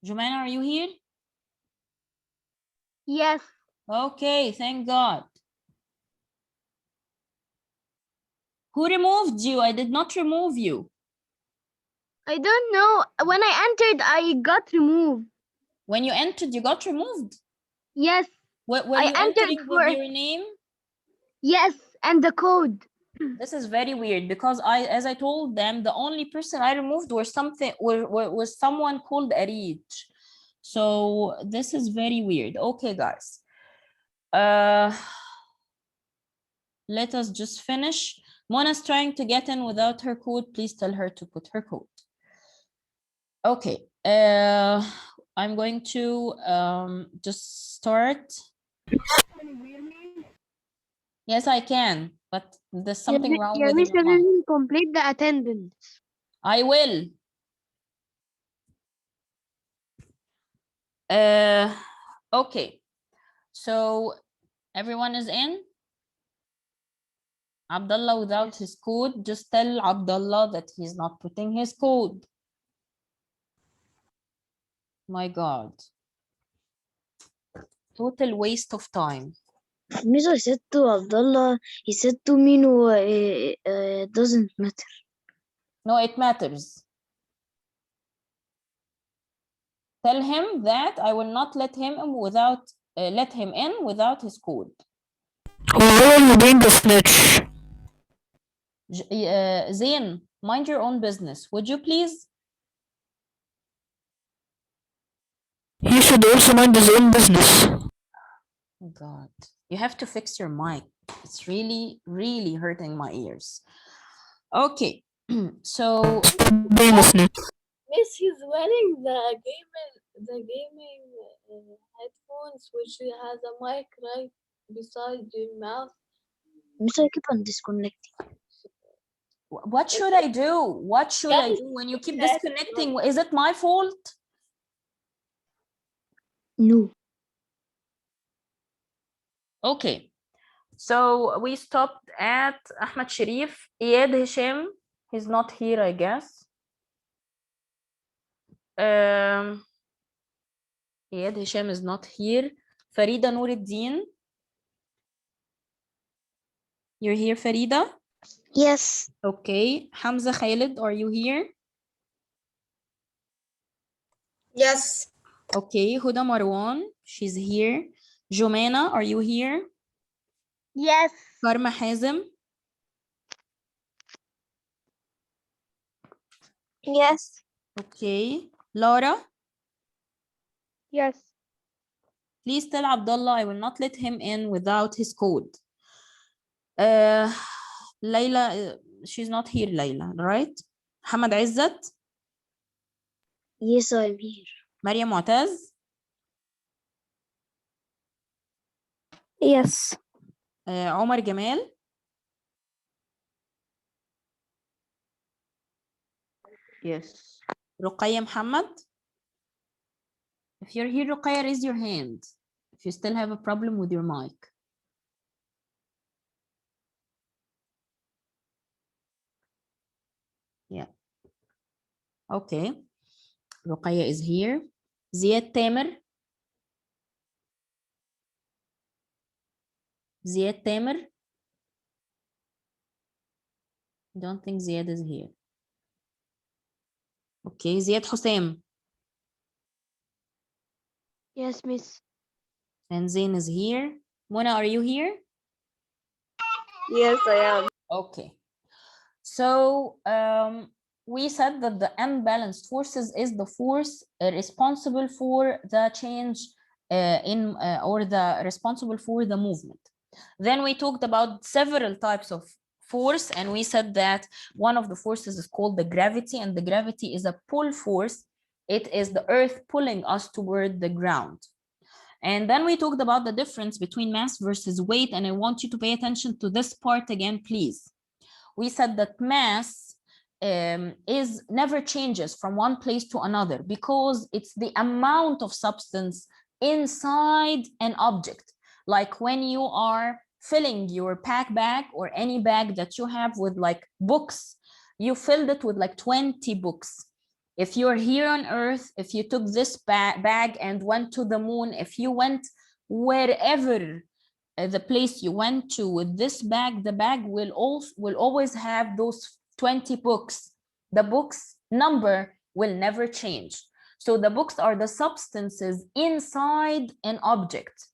Jumana, are you here? Yes. Okay, thank God. Who removed you? I did not remove you. I don't know. When I entered, I got removed. When you entered, you got removed? Yes. Were I you entered entering with for your name? yes, and the code. This is very weird because as I told them, the only person I removed was someone called Arid. So this is very weird. Okay, guys. Let us just finish. Mona's trying to get in without her code. Please tell her to put her code. Okay. I'm going to just start. Yes, I can, but there's something wrong Your with your Mr. mic. didn't complete the attendance. I will. Okay. So everyone is in? Abdullah without Yes. his code, just tell Abdullah that he's not putting his code. My God. Total waste of time. Miss, I said to Abdullah, he said to me, no, it doesn't matter. No, it matters. Tell him that I will not let him in without his code. Why are you being a snitch? Zain, mind your own business. Would you please? He should also mind his own business. God, you have to fix your mic. It's really, really hurting my ears. Okay, so Being a snitch. Miss, he's wearing the gaming headphones, which has a mic right beside your mouth. Miss, I keep on disconnecting. what should I do? What should I do when you keep disconnecting? Is it my fault? No. Okay, so we stopped at Ahmed Sharif. Iyad Hisham, he's not here, I guess. Iyad Hisham is not here. Farida Nuruddin. You're here, Farida? Yes. Okay. Hamza Khalid, are you here? Yes. Okay. Huda Marwan, she's here. Jomena, are you here? Yes. Karma Hazem? Yes. Okay. Laura? Yes. Please tell Abdullah I will not let him in without his code. Layla, she's not here, Layla, right? Hamad Izzat? Yes, I'm here. Maria Mu'taz? Yes. Omar Jamal? Yes. Ruqayya Muhammad? If you're here, Ruqayya, raise your hand. If you still have a problem with your mic. Yeah. Okay. Ruqayya is here. Ziad Tamer? Ziad Tamer? Don't think Ziad is here. Okay, Ziad Hussein. Yes, Miss. And Zain is here. Mona, are you here? Yes, I am. Okay. So we said that the unbalanced forces is the force responsible for the change or the responsible for the movement. Then we talked about several types of force, and we said that one of the forces is called the gravity, and the gravity is a pull force. It is the earth pulling us toward the ground. And then we talked about the difference between mass versus weight, and I want you to pay attention to this part again, please. We said that mass is never changes from one place to another because it's the amount of substance inside an object. Like when you are filling your pack bag or any bag that you have with like books, you filled it with like 20 books. If you're here on Earth, if you took this bag and went to the moon, if you went wherever the place you went to with this bag, the bag will always have those 20 books. The books number will never change. So the books are the substances inside an object.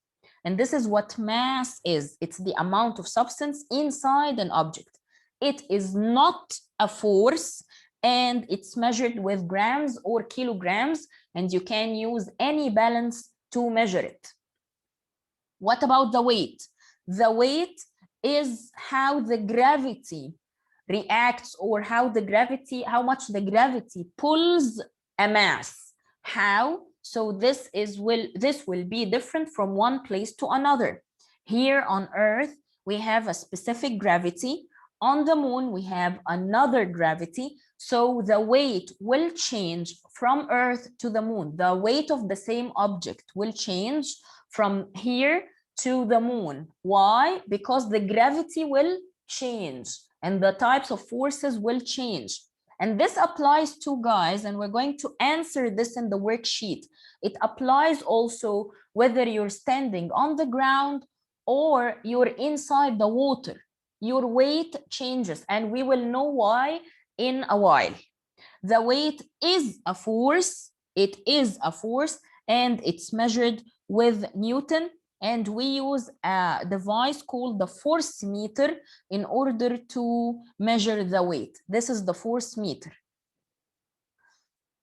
And this is what mass is. It's the amount of substance inside an object. It is not a force, and it's measured with grams or kilograms, and you can use any balance to measure it. What about the weight? The weight is how the gravity reacts, or how much the gravity pulls a mass. How? So this will be different from one place to another. Here on Earth, we have a specific gravity. On the moon, we have another gravity. So the weight will change from Earth to the moon. The weight of the same object will change from here to the moon. Why? Because the gravity will change and the types of forces will change. And this applies to, guys, and we're going to answer this in the worksheet. It applies also whether you're standing on the ground or you're inside the water. Your weight changes, and we will know why in a while. The weight is a force. It is a force, and it's measured with Newton. And we use a device called the force meter in order to measure the weight. This is the force meter.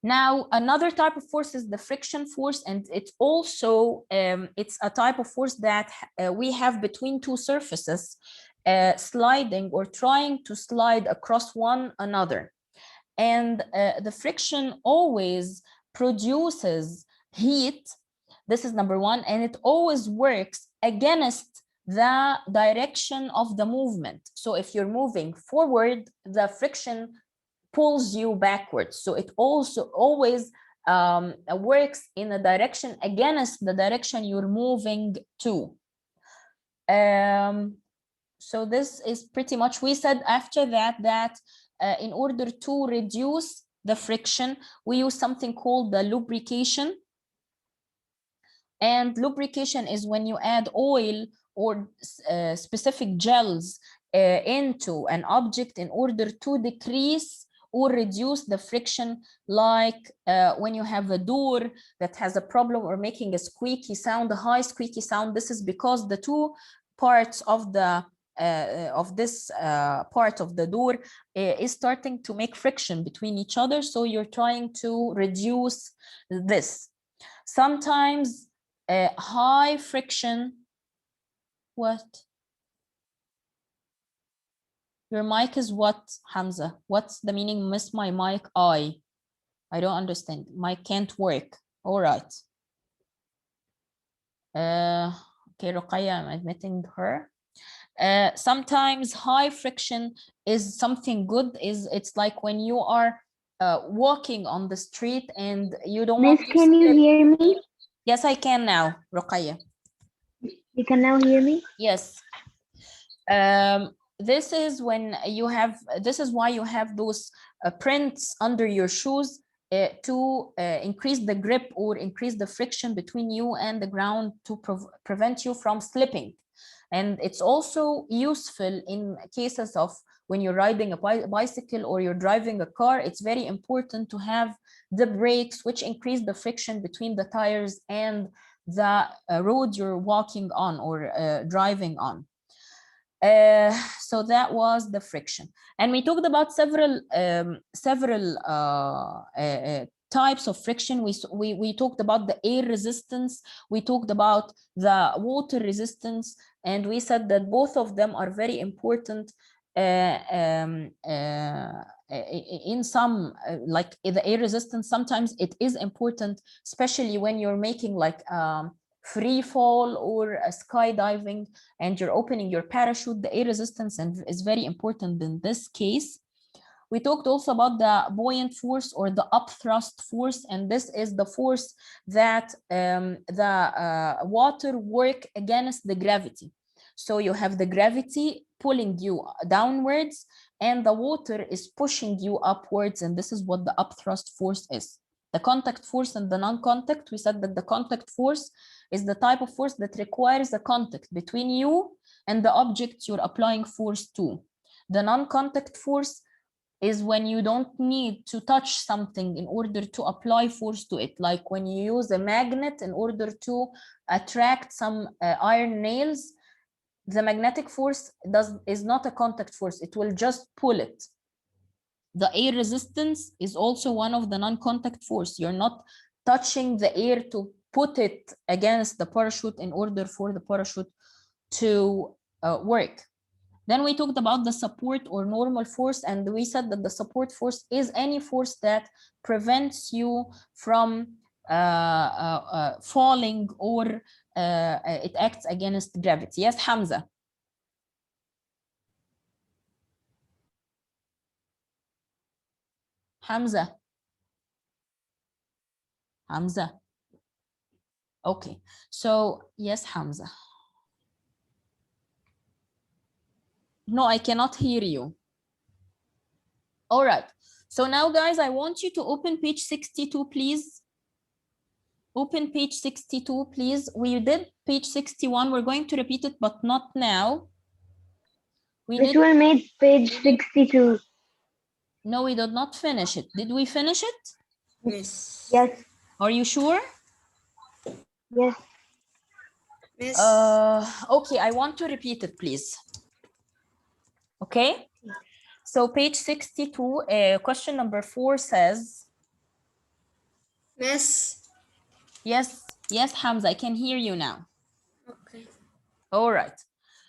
Now, another type of force is the friction force, and it's also it's a type of force that we have between two surfaces sliding or trying to slide across one another. And the friction always produces heat. This is number one, and it always works against the direction of the movement. So if you're moving forward, the friction pulls you backwards. So it also always works in a direction against the direction you're moving to. So this is pretty much, we said after that in order to reduce the friction, we use something called the lubrication. And lubrication is when you add oil or specific gels into an object in order to decrease or reduce the friction, like when you have a door that has a problem or making a squeaky sound, a high squeaky sound. This is because the two parts of the this part of the door is starting to make friction between each other. So you're trying to reduce this. Sometimes high friction. What? Your mic is what, Hamza? What's the meaning? Miss my mic. I don't understand. Mic can't work. All right. Okay, Ruqayya, I'm admitting her. Sometimes high friction is something good. It's like when you are walking on the street and you don't Miss, want to can you slip. hear me? Yes, I can now, Ruqayya. You can now hear me? Yes. This is when you have, this is why you have those prints under your shoes to increase the grip or increase the friction between you and the ground to prevent you from slipping. And it's also useful in cases of when you're riding a bicycle or you're driving a car. It's very important to have the brakes, which increase the friction between the tires and the road you're walking on or driving on. So that was the friction, and we talked about several types of friction. We talked about the air resistance, we talked about the water resistance, and we said that both of them are very important in some like the air resistance. Sometimes it is important, especially when you're making like free fall or skydiving and you're opening your parachute. The air resistance is very important in this case. We talked also about the buoyant force or the upthrust force, and this is the force that the water work against the gravity. So you have the gravity pulling you downwards, and the water is pushing you upwards, and this is what the upthrust force is. The contact force and the non-contact, we said that the contact force is the type of force that requires a contact between you and the object you're applying force to. The non-contact force is when you don't need to touch something in order to apply force to it, like when you use a magnet in order to attract some iron nails. The magnetic force is not a contact force, it will just pull it. The air resistance is also one of the non-contact force. You're not touching the air to put it against the parachute in order for the parachute to work. Then we talked about the support or normal force, and we said that the support force is any force that prevents you from falling, or it acts against gravity. Yes, Hamza. Hamza. Hamza. Okay, so yes, Hamza. No, I cannot hear you. All right, so now guys, I want you to open page 62, please. Open page 62, please. We did page 61. We're going to repeat it, but not now. This one made page 62. No, we did not finish it. Did we finish it? Miss. Yes. Are you sure? Yes. Miss. Okay, I want to repeat it, please. Okay. So page 62, question number 4 says. Miss. Yes, yes, Hamza, I can hear you now. Okay. All right.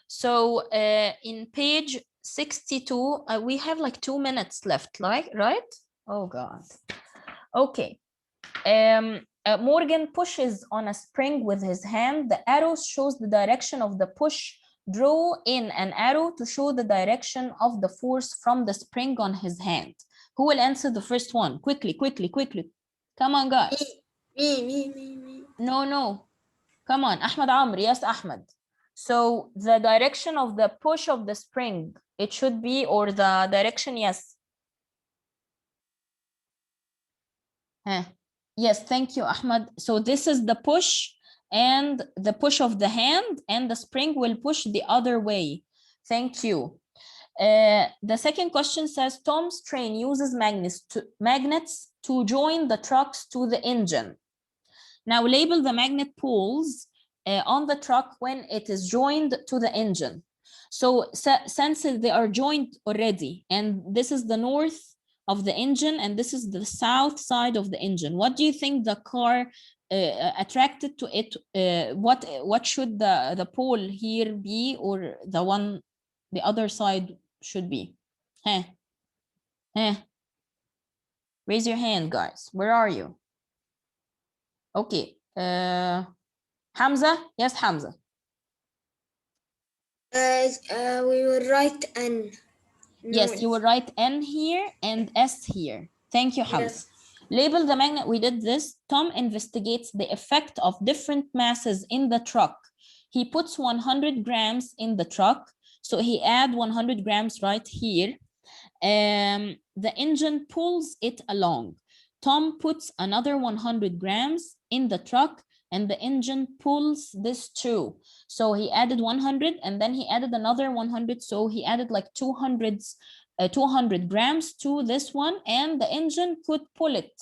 So in page 62, we have like 2 minutes left, right? Oh God. Okay. Morgan pushes on a spring with his hand. The arrow shows the direction of the push. Draw in an arrow to show the direction of the force from the spring on his hand. Who will answer the first one? Quickly, quickly, quickly. Come on, guys. Me. No. Come on, Ahmed Amr. Yes, Ahmed. So the direction of the push of the spring, it should be, or the direction, yes. Yes, thank you, Ahmed. So this is the push and the push of the hand, and the spring will push the other way. Thank you. The second question says, Tom's train uses magnets to join the trucks to the engine. Now label the magnet poles on the truck when it is joined to the engine. So since they are joined already, and this is the north of the engine and this is the south side of the engine, what do you think the car attracted to it? What should the pole here be, or the other side should be? Raise your hand, guys. Where are you? Okay. Hamza? Yes, Hamza. We will write N. Yes, you will write N here and S here. Thank you, Hamza. Yes. Label the magnet. We did this. Tom investigates the effect of different masses in the truck. He puts 100 grams in the truck. So he add 100 grams right here. The engine pulls it along. Tom puts another 100 grams in the truck and the engine pulls this too. So he added 100 and then he added another 100. So he added like 200 grams to this one, and the engine could pull it.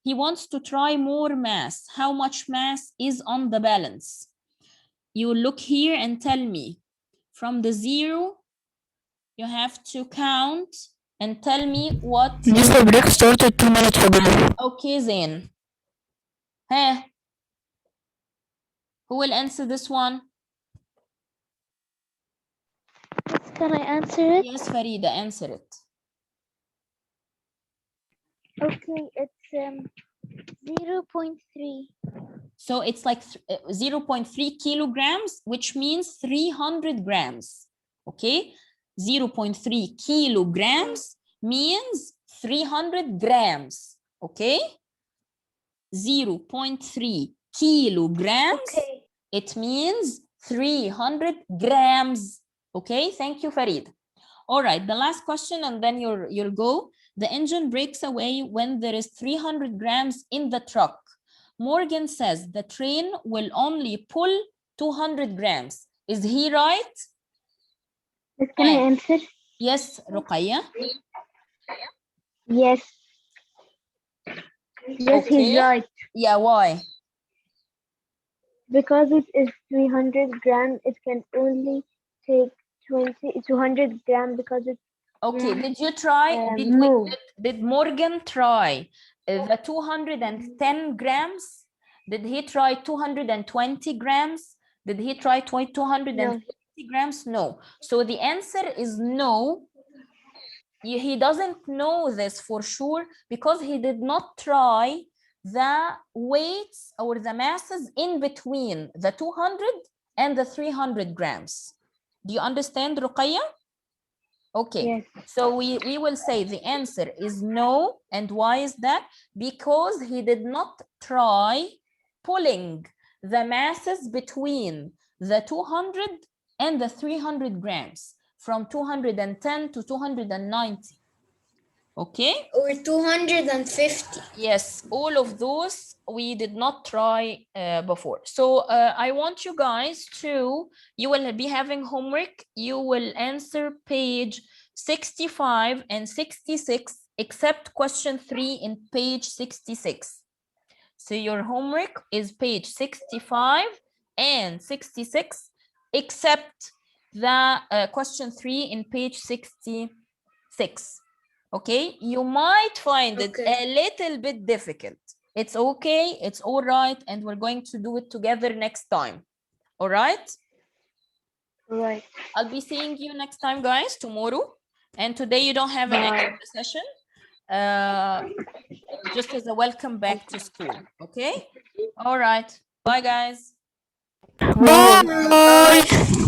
He wants to try more mass. How much mass is on the balance? You look here and tell me. From the 0, you have to count and tell me what. Miss, the break started 2 minutes ago. Okay, Zain. Who will answer this one? Can I answer it? Yes, Farida, answer it. Okay, it's 0.3. So it's like 0.3 kilograms, which means 300 grams. Okay, 0.3 kilograms means 300 grams. Okay, 0.3 kilograms, Okay. it means 300 grams. Okay, thank you, Farid. All right, the last question and then you'll go. The engine breaks away when there is 300 grams in the truck. Morgan says the train will only pull 200 grams. Is he right? Can I answer? Yes, Ruqayya. Yes. Yes, he's Okay. right. Yeah, why? Because it is 300 grams, it can only take 200 grams because it Okay, did you try? move. Did Morgan try the 210 grams? Did he try 220 grams? Did he try 250 grams? No. So the answer is no. He doesn't know this for sure because he did not try the weights or the masses in between the 200 and the 300 grams. Do you understand, Ruqayya? Okay, Yes. so we will say the answer is no. And why is that? Because he did not try pulling the masses between the 200 and the 300 grams from 210 to 290. Okay? Or 250. Yes, all of those we did not try before. So I want you guys to, you will be having homework. You will answer page 65 and 66, except question 3 in page 66. So your homework is page 65 and 66, except the question 3 in page 66. Okay, you might find it a little bit difficult. It's okay, it's all right, and we're going to do it together next time. All right? Right. I'll be seeing you next time, guys, tomorrow. And today you don't have an extra session. Just as a welcome back to school. Okay? All right. Bye, guys. Bye.